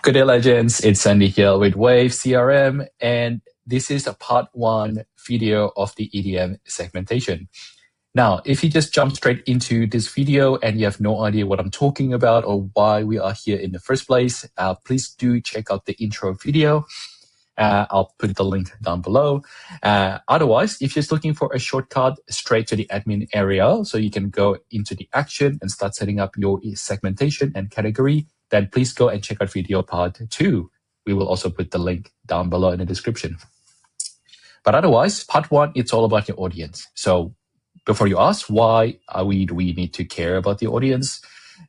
Good day, legends. It's Sandy here with Wave CRM, and this is a part 1 video of the EDM segmentation. Now, if you just jump straight into this video and you have no idea what I'm talking about or why we are here in the first place, please do check out the intro video. I'll put the link down below. Otherwise, if you're just looking for a shortcut straight to the admin area so you can go into the action and start setting up your segmentation and category, then please go and check out video part 2. We will also put the link down below in the description. But otherwise, part 1, it's all about your audience. So before you ask why do we need to care about the audience,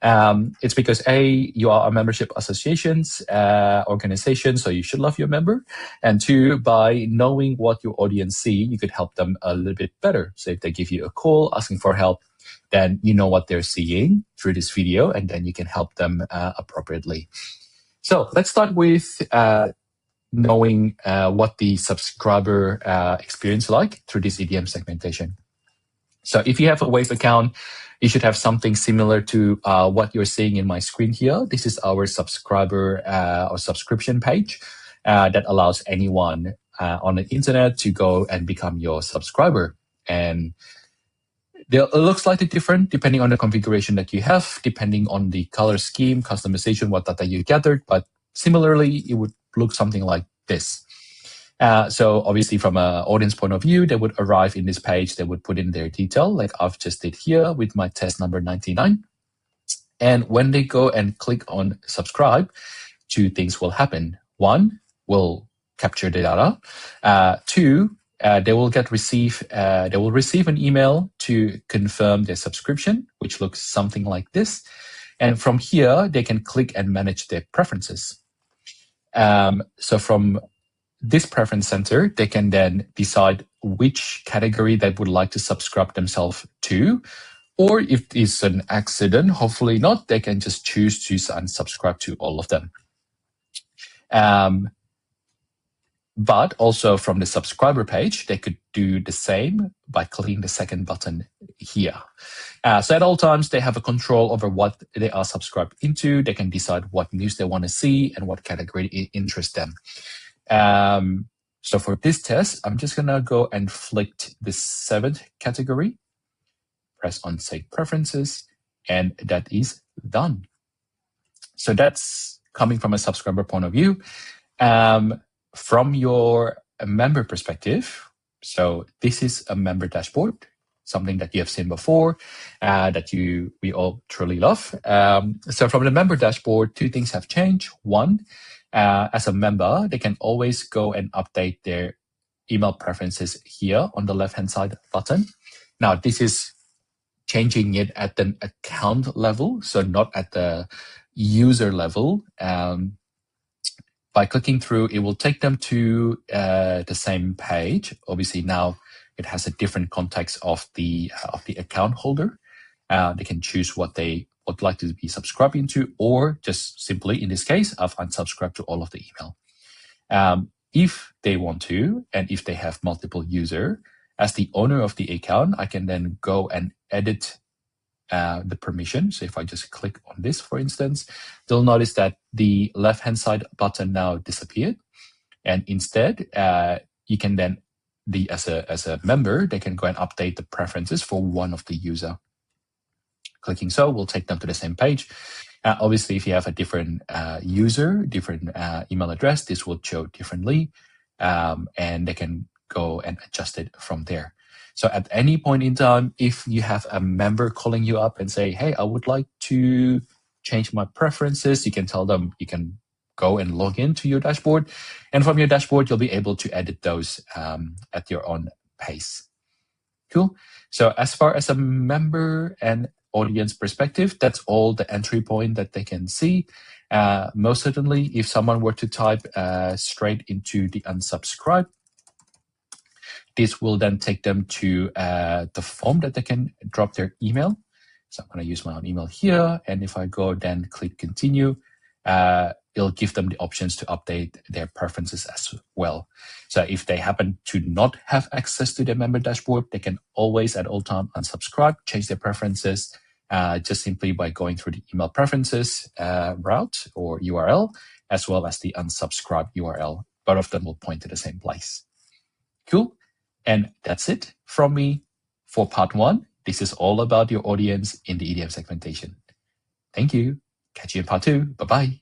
it's because A, you are a membership associations, organization, so you should love your member. And 2, by knowing what your audience see, you could help them a little bit better. So if they give you a call asking for help, then you know what they're seeing through this video, and then you can help them appropriately. So let's start with knowing what the subscriber experience like through this EDM segmentation. So if you have a Wave account, you should have something similar to what you're seeing in my screen here. This is our subscriber or subscription page that allows anyone on the internet to go and become your subscriber. And it looks slightly different depending on the configuration that you have, depending on the color scheme, customization, what data you gathered. But similarly, it would look something like this. So obviously from an audience point of view, they would arrive in this page, they would put in their detail like I've just did here with my test number 99. And when they go and click on subscribe, 2 things will happen. 1, will capture the data. 2, they will receive an email to confirm their subscription, which looks something like this. And from here, they can click and manage their preferences. So from this preference center, they can then decide which category they would like to subscribe themselves to, or if it's an accident, hopefully not, they can just choose to unsubscribe to all of them. But also from the subscriber page, they could do the same by clicking the second button here. So at all times, they have a control over what they are subscribed into. They can decide what news they want to see and what category interests them. So for this test, I'm just going to go and flick the 7th category, press on Save Preferences, and that is done. So that's coming from a subscriber point of view. From your member perspective, so this is a member dashboard, something that you have seen before, that we all truly love. So from the member dashboard, 2 things have changed. 1, as a member, they can always go and update their email preferences here on the left-hand side button. Now, this is changing it at an account level, so not at the user level. By clicking through, it will take them to the same page. Obviously, now it has a different context of the account holder. They can choose what they would like to be subscribing to, or just simply, in this case, I've unsubscribed to all of the email. If they want to, and if they have multiple users, as the owner of the account, I can then go and edit the permission. So if I just click on this, for instance, they'll notice that the left-hand side button now disappeared. And instead, you can then, as a member, they can go and update the preferences for one of the user. Clicking so will take them to the same page. Obviously, if you have a different user, different email address, this will show differently, and they can go and adjust it from there. So at any point in time, if you have a member calling you up and say, hey, I would like to change my preferences, you can tell them, you can go and log into your dashboard. And from your dashboard, you'll be able to edit those at your own pace. Cool. So as far as a member and audience perspective, that's all the entry point that they can see. Most certainly, if someone were to type straight into the unsubscribe, this will then take them to the form that they can drop their email. So I'm going to use my own email here. And if I go then click continue, it'll give them the options to update their preferences as well. So if they happen to not have access to their member dashboard, they can always at all time unsubscribe, change their preferences, just simply by going through the email preferences route or URL as well as the unsubscribe URL. Both of them will point to the same place. Cool. And that's it from me for part 1. This is all about your audience in the EDM segmentation. Thank you. Catch you in part 2. Bye-bye.